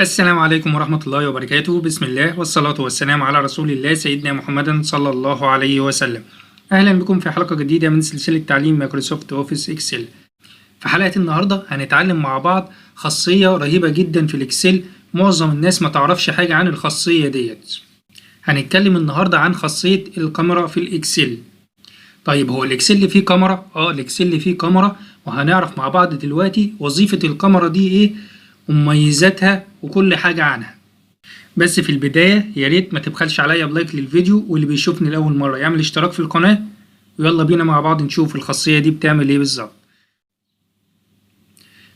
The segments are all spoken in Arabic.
السلام عليكم ورحمة الله وبركاته. بسم الله والصلاة والسلام على رسول الله سيدنا محمد صلى الله عليه وسلم. أهلا بكم في حلقة جديدة من سلسلة تعليم مايكروسوفت أوفيس إكسل. في حلقة النهاردة هنتعلم مع بعض خاصية رهيبة جدا في الإكسل، معظم الناس ما تعرفش حاجة عن الخاصية ديت. هنتكلم النهاردة عن خاصية الكاميرا في الإكسل. طيب هو الإكسل فيه كاميرا؟ الإكسل فيه كاميرا، وهنعرف مع بعض دلوقتي وظيفة الكاميرا دي إيه ومميزاتها وكل حاجة عنها. بس في البداية يا ريت ما تبخلش عليا بلايك للفيديو، واللي بيشوفني لأول مرة يعمل اشتراك في القناة، ويلا بينا مع بعض نشوف الخاصية دي بتعمل ايه بالظبط.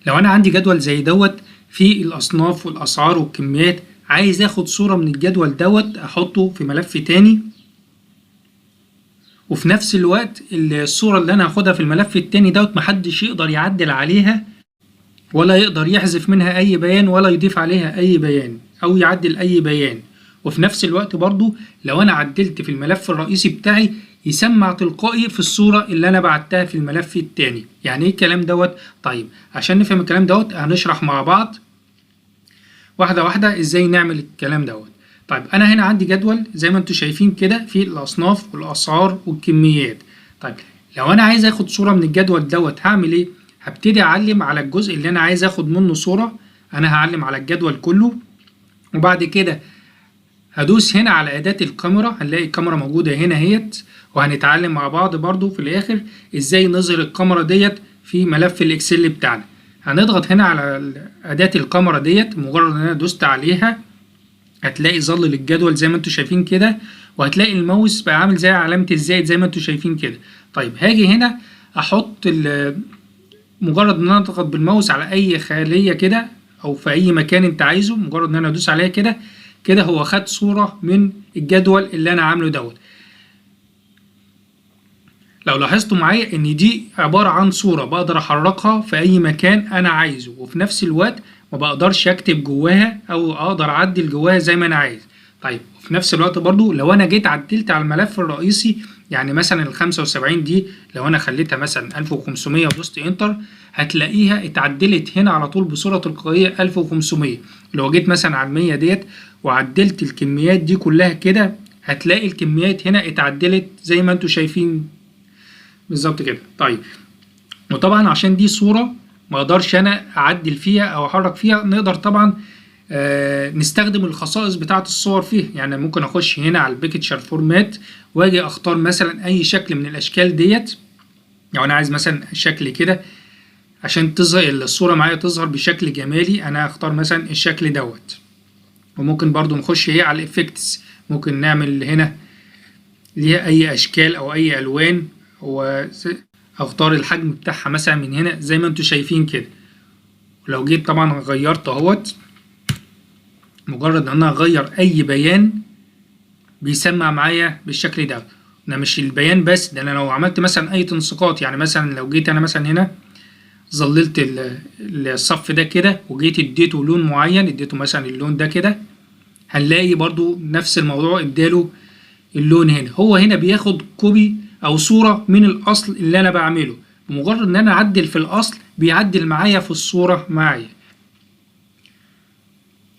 لو أنا عندي جدول زي دوت فيه الأصناف والأسعار والكميات، عايز اخد صورة من الجدول دوت احطه في ملف تاني، وفي نفس الوقت الصورة اللي أنا هاخدها في الملف التاني دوت محدش يقدر يعدل عليها ولا يقدر يحذف منها أي بيان ولا يضيف عليها أي بيان أو يعدل أي بيان. وفي نفس الوقت برضو لو أنا عدلت في الملف الرئيسي بتاعي يسمع تلقائي في الصورة اللي أنا بعتها في الملف التاني. يعني إيه الكلام دوت؟ طيب عشان نفهم الكلام دوت هنشرح مع بعض واحدة واحدة إزاي نعمل الكلام دوت. طيب أنا هنا عندي جدول زي ما انتوا شايفين كده فيه الأصناف والأسعار والكميات. طيب لو أنا عايز آخد صورة من الجدول دوت هعمل إيه؟ هبتدي أعلم على الجزء اللي أنا عايز آخد منه صورة. أنا هعلم على الجدول كله، وبعد كده هدوس هنا على أداة الكاميرا، هنلاقي الكاميرا موجودة هنا اهيت، وهنتعلم مع بعض برضو في الآخر إزاي نظهر الكاميرا ديت في ملف الإكسل بتاعنا. هنضغط هنا على أداة الكاميرا ديت، مجرد إن أنا دوست عليها هتلاقي ظل للجدول زي ما انتوا شايفين كده، وهتلاقي الماوس بقى عامل زي علامة الزائد زي ما انتوا شايفين كده. طيب هاجي هنا أحط مجرد ان انا اضغط بالماوس على اي خلية كده او في اي مكان انت عايزه، مجرد ان انا ادوس عليها كده كده هو خد صورة من الجدول اللي انا عامله دوت. لو لاحظتوا معايا ان دي عبارة عن صورة بقدر احركها في اي مكان انا عايزه، وفي نفس الوقت ما بقدرش اكتب جواها او اقدر اعدل جواها زي ما انا عايز. طيب وفي نفس الوقت برضو لو انا جيت عدلت على الملف الرئيسي، يعني مثلا ال 75 دي لو انا خليتها مثلا 1500 ودوست انتر هتلاقيها اتعدلت هنا على طول بصورة تلقائية 1500. لو جيت مثلا على 100 ديت وعدلت الكميات دي كلها كده هتلاقي الكميات هنا اتعدلت زي ما انتوا شايفين بالظبط كده. طيب وطبعا عشان دي صورة ما اقدرش انا اعدل فيها او احرك فيها، نقدر طبعا نستخدم الخصائص بتاعة الصور فيها. يعني ممكن اخش هنا على البيكتشر فورمات واجي اختار مثلا اي شكل من الاشكال ديت. لو انا عايز مثلا شكل كده عشان تظهر الصورة معايا تظهر بشكل جمالي، انا اختار مثلا الشكل دوت. وممكن برضو نخش هنا على الافكتس، ممكن نعمل هنا ليها اي اشكال او اي الوان، واختار الحجم بتاعها مثلا من هنا زي ما انتوا شايفين كده. ولو جيت طبعا غيرت اهوت، مجرد ان انا اغير اي بيان بيسمع معايا بالشكل ده. ده مش البيان بس، ده انا لو عملت مثلا اي تنسيقات، يعني مثلا لو جيت انا مثلا هنا ظللت الصف ده كده وجيت اديته لون معين، اديته مثلا اللون ده كده، هنلاقي برضو نفس الموضوع اداله اللون هنا. هو هنا بياخد كوبي او صورة من الاصل اللي انا بعمله، بمجرد ان انا اعدل في الاصل بيعدل معايا في الصورة معايا.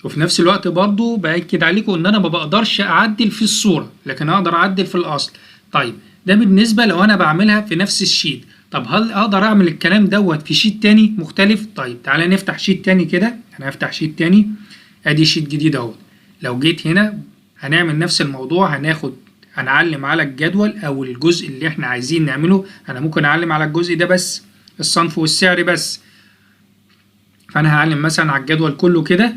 وفي نفس الوقت برضو بأكد عليكم ان انا ما بقدرش اعدل في الصورة، لكن اقدر اعدل في الاصل. طيب ده بالنسبة لو انا بعملها في نفس الشيت. طب هل اقدر اعمل الكلام دوت في شيت تاني مختلف؟ طيب تعالى نفتح شيت تاني كده. انا هفتح شيت تاني، ادي شيت جديد اهو. لو جيت هنا هنعمل نفس الموضوع، هنعلم على الجدول او الجزء اللي احنا عايزين نعمله. انا ممكن اعلم على الجزء ده بس، الصنف والسعر بس، فانا هعلم مثلا على الجدول كله كده.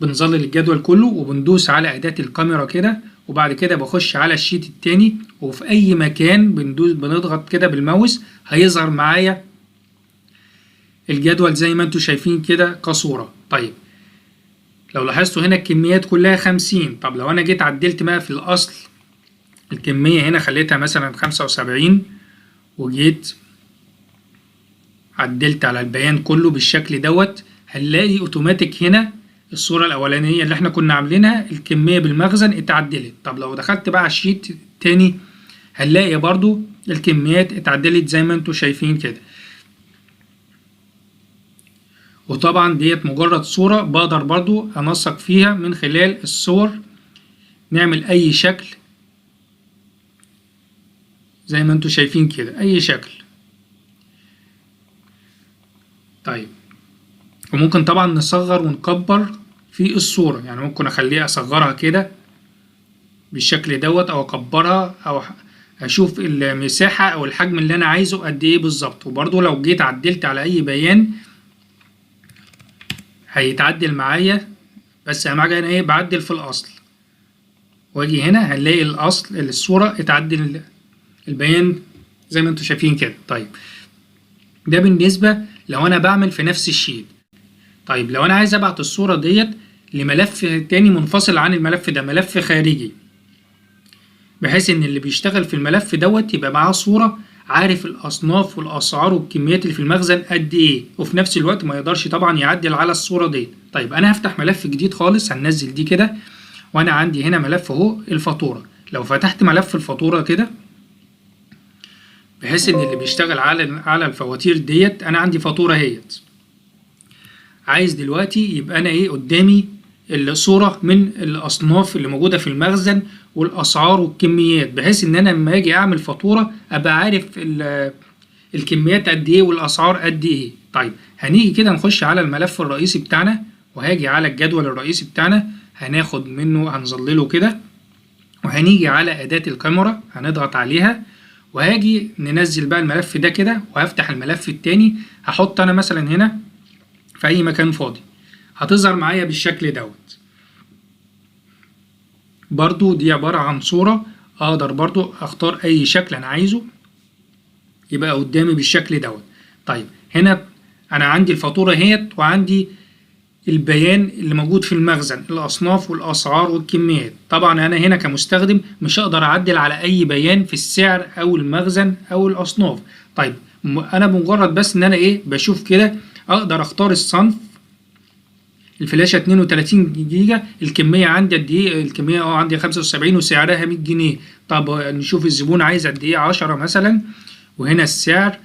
بنظلل الجدول كله وبندوس على أداة الكاميرا كده، وبعد كده بخش على الشيت التاني، وفي أي مكان بنضغط كده بالماوس هيظهر معايا الجدول زي ما انتوا شايفين كده كصورة. طيب لو لاحظتوا هنا الكميات كلها 50. طب لو أنا جيت عدلت بقى في الأصل الكمية هنا خليتها مثلا 75، وجيت عدلت على البيان كله بالشكل دوت، هنلاقي اوتوماتيك هنا الصورة الأولانية اللي احنا كنا عاملينها الكمية بالمخزن اتعدلت. طب لو دخلت بقى على الشيت التاني هنلاقي برضو الكميات اتعدلت زي ما انتوا شايفين كده. وطبعا ديت مجرد صورة بقدر برضو انسق فيها من خلال الصور، نعمل اي شكل زي ما انتوا شايفين كده، اي شكل. طيب وممكن طبعا نصغر ونكبر في الصورة، يعني ممكن اخليها اصغرها كده بالشكل دوت، او اكبرها، او اشوف المساحة او الحجم اللي انا عايزه قد ايه بالظبط. وبرضو لو جيت عدلت على اي بيان هيتعدل معايا، بس اهم حاجة انا ايه بعدل في الاصل، واجي هنا هنلاقي الاصل الصورة اتعدل البيان زي ما انتوا شايفين كده. طيب ده بالنسبة لو انا بعمل في نفس الشيت. طيب لو انا عايز ابعت الصورة ديت لملف تاني منفصل عن الملف ده، ملف خارجي، بحيث ان اللي بيشتغل في الملف دوت يبقى معاه صورة عارف الاصناف والاسعار والكميات اللي في المخزن قد ايه، وفي نفس الوقت ما يقدرش طبعا يعدل على الصورة دي. طيب انا هفتح ملف جديد خالص، هننزل دي كده، وانا عندي هنا ملف اهو الفاتورة. لو فتحت ملف الفاتورة كده، بحيث ان اللي بيشتغل على الفواتير ديت، انا عندي فاتورة اهيت، عايز دلوقتي يبقى انا ايه قدامي الصورة من الاصناف اللي موجودة في المخزن والاسعار والكميات، بحيث ان انا لما اجي اعمل فاتورة ابقى عارف الكميات قد ايه والاسعار قد ايه. طيب هنيجي كده نخش على الملف الرئيسي بتاعنا، وهاجي على الجدول الرئيسي بتاعنا، هناخد منه هنظلله كده، وهنيجي على اداة الكاميرا هنضغط عليها، وهاجي ننزل بقى الملف ده كده، وهفتح الملف التاني، هحط انا مثلا هنا في اي مكان فاضي، هتظهر معايا بالشكل دوت. برضو دي عبارة عن صورة، اقدر برضو اختار اي شكل انا عايزه يبقى قدامي بالشكل دوت. طيب هنا انا عندي الفاتورة اهيت، وعندي البيان اللي موجود في المخزن، الاصناف والاسعار والكميات. طبعا انا هنا كمستخدم مش هقدر اعدل على اي بيان في السعر او المخزن او الاصناف. طيب انا بمجرد بس ان انا ايه بشوف كده، اقدر اختار الصنف، الفلاشة 32 جيجا، الكمية عندي قد ايه، الكمية عندي 75 وسعرها 100 جنيه. طب نشوف الزبون عايز قد ايه، 10 مثلا، وهنا السعر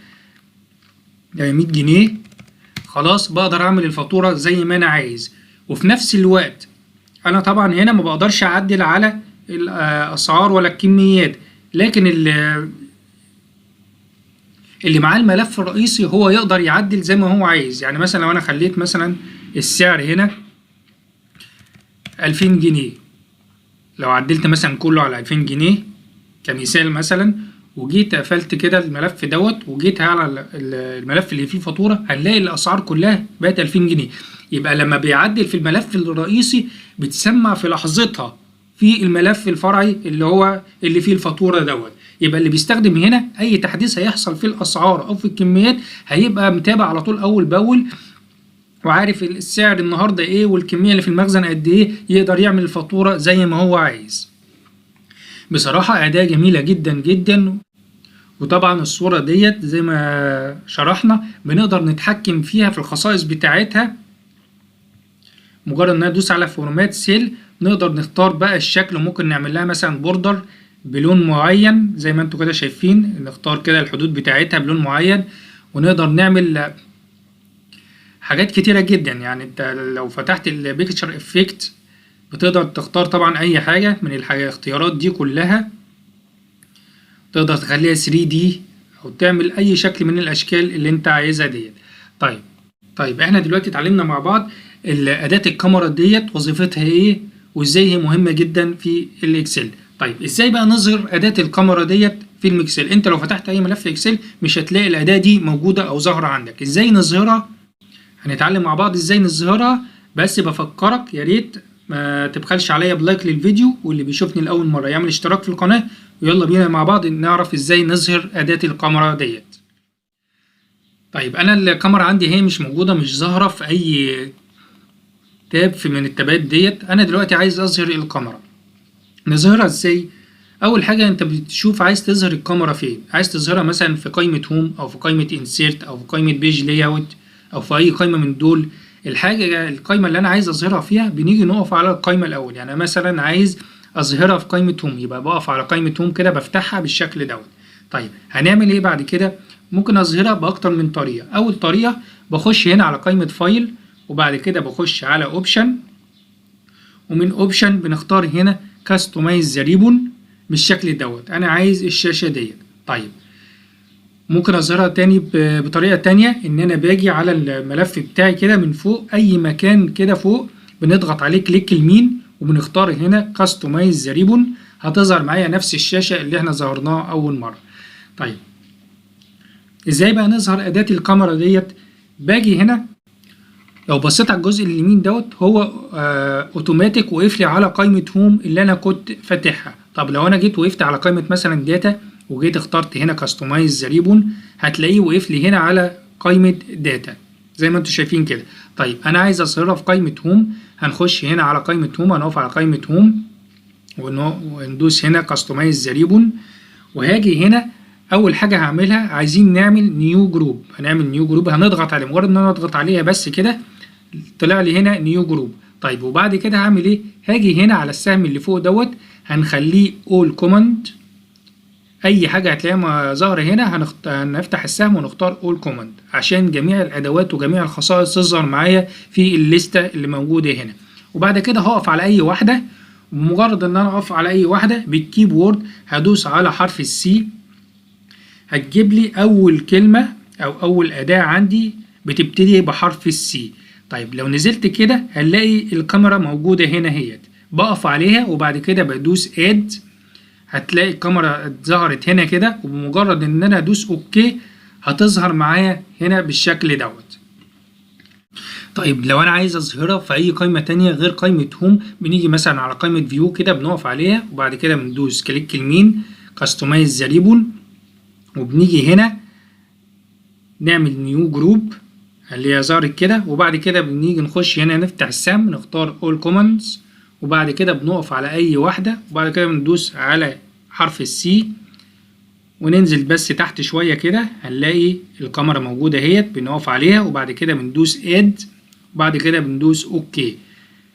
100 جنيه. خلاص بقدر اعمل الفاتورة زي ما انا عايز. وفي نفس الوقت انا طبعا هنا ما بقدرش اعدل على الاسعار ولا الكميات، لكن اللي معاه الملف الرئيسي هو يقدر يعدل زي ما هو عايز. يعني مثلا لو انا خليت مثلا السعر هنا 2000 جنيه، لو عدلت مثلا كله على 2000 جنيه كمثال مثلا، وجيت قفلت كده الملف دوت، وجيت على الملف اللي فيه فاتورة، هنلاقي الأسعار كلها بقت 2000 جنيه. يبقى لما بيعدل في الملف الرئيسي بتسمع في لحظتها في الملف الفرعي اللي فيه الفاتورة دوت. يبقى اللي بيستخدم هنا أي تحديث هيحصل في الأسعار أو في الكميات هيبقى متابع على طول أول بأول، وعارف السعر النهاردة إيه والكمية اللي في المخزن قد إيه، يقدر يعمل الفاتورة زي ما هو عايز. بصراحة أداة جميلة جدا جدا. وطبعا الصورة ديت زي ما شرحنا بنقدر نتحكم فيها في الخصائص بتاعتها، مجرد ان ندوس على فورمات سيل نقدر نختار بقى الشكل، وممكن نعمل لها مثلا بوردر بلون معين زي ما انتوا كده شايفين، نختار كده الحدود بتاعتها بلون معين، ونقدر نعمل حاجات كتيرة جدا. يعني انت لو فتحت البيكتشر افكت بتقدر تختار طبعا اي حاجة من الاختيارات دي كلها، تقدر تخليها 3D او تعمل اي شكل من الاشكال اللي انت عايزها ديت. طيب احنا دلوقتي اتعلمنا مع بعض اداة الكاميرا ديت وظيفتها ايه، وازاي هي مهمة جدا في الاكسل. طيب ازاي بقى نظهر اداة الكاميرا ديت في الاكسل؟ انت لو فتحت اي ملف اكسل مش هتلاقي الاداة دي موجودة او ظاهرة عندك. ازاي نظهرها؟ هنتعلم مع بعض ازاي نظهرها، بس بفكرك يا ريت ما تبخلش عليا بلايك للفيديو، واللي بيشوفني لاول مرة يعمل اشتراك في القناة، ويلا بينا مع بعض نعرف ازاي نظهر اداة الكاميرا ديت. طيب انا الكاميرا عندي هي مش موجودة، مش ظاهرة في اي تاب من التابات ديت. انا دلوقتي عايز اظهر الكاميرا، نظهرها ازاي؟ اول حاجة انت بتشوف عايز تظهر الكاميرا فين. عايز تظهرها مثلا في قائمة هوم، او في قائمة انسيرت، او في قائمة بيج لاي اوت، او في اي قائمة من دول. القائمة اللي انا عايز اظهرها فيها بنيجي نقف على القائمة الاول. يعني مثلا عايز اظهرها في قائمة هوم، يبقى بقف على قائمة هوم كده بفتحها بالشكل دوت. طيب هنعمل ايه بعد كده؟ ممكن اظهرها باكتر من طريقة. اول طريقة بخش هنا على قائمة فايل، وبعد كده بخش على اوبشن، ومن اوبشن بنختار هنا كاستمايز ذا ريبون بالشكل دوت. انا عايز الشاشة ديت. طيب ممكن اظهرها تاني بطريقة تانية، ان انا باجي على الملف بتاعي كده من فوق، اي مكان كده فوق بنضغط عليه كليك يمين وبنختار هنا كاستمايز ذا ريبون، هتظهر معايا نفس الشاشة اللي احنا ظهرناها اول مرة. طيب ازاي بقى نظهر اداة الكاميرا ديت؟ باجي هنا لو بصيت على الجزء اليمين دوت هو اوتوماتيك وقف لي على قائمة هوم اللي انا كنت فاتحها. طب لو انا جيت وقفت على قائمة مثلا داتا وجيت اخترت هنا كاستمايز ذا ريبون، هتلاقيه وقف لي هنا على قائمة داتا زي ما انتم شايفين كده. طيب انا عايز اظهرها في قائمة هوم، هنخش هنا على قائمة هوم، هنقف على قائمة هوم وندوس هنا كاستمايز ذا ريبون، وهاجي هنا اول حاجة هعملها عايزين نعمل نيو جروب. هنعمل نيو جروب، هنضغط عليه، مجرد ان انا اضغط عليها بس كده طلع لي هنا نيو جروب. طيب وبعد كده هعمل ايه؟ هاجي هنا على السهم اللي فوق دوت هنخليه اول كوماند، اي حاجه هتلاقيها ظاهره هنا هنفتح السهم ونختار اول كوماند عشان جميع الادوات وجميع الخصائص تظهر معايا في الليسته اللي موجوده هنا. وبعد كده هقف على اي واحده، ومجرد ان انا اقف على اي واحده بالكيبورد هدوس على حرف السي، هتجيب لي اول كلمه او اول اداه عندي بتبتدي بحرف السي. طيب لو نزلت كده هنلاقي الكاميرا موجوده هنا اهيت، بقف عليها وبعد كده بدوس اد، هتلاقي الكاميرا ظهرت هنا كده، وبمجرد ان انا ادوس اوكي هتظهر معايا هنا بالشكل دوت. طيب لو انا عايز اظهرها في اي قائمه تانية غير قائمه هوم، بنيجي مثلا على قائمه فيو كده بنقف عليها وبعد كده بندوس كليك يمين كاستمايز ذا ريبون، وبنيجي هنا نعمل نيو جروب اللي هي ظهرت كده، وبعد كده بنيجي نخش هنا نفتح السهم نختار اول كوماندز، وبعد كده بنقف على اي واحده وبعد كده بندوس على حرف السي وننزل بس تحت شويه كده هنلاقي الكاميرا موجوده اهيت، بنقف عليها وبعد كده بندوس اد وبعد كده بندوس اوكي،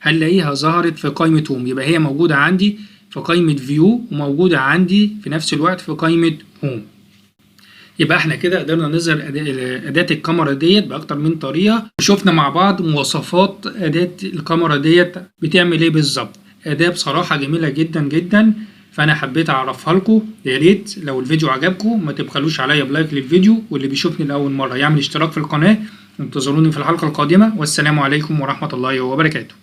هنلاقيها ظهرت في قائمه هوم. يبقى هي موجوده عندي في قائمه فيو وموجوده عندي في نفس الوقت في قائمه هوم. يبقى احنا كده قدرنا نظهر اداة الكاميرا ديت باكتر من طريقة، وشوفنا مع بعض مواصفات اداة الكاميرا ديت بتعمل ايه بالظبط. اداة بصراحة جميلة جدا جدا، فانا حبيت اعرفها لكم. يا ريت لو الفيديو عجبكم ما تبخلوش عليا بلايك للفيديو، واللي بيشوفني لاول مرة يعمل اشتراك في القناة. انتظروني في الحلقة القادمة، والسلام عليكم ورحمة الله وبركاته.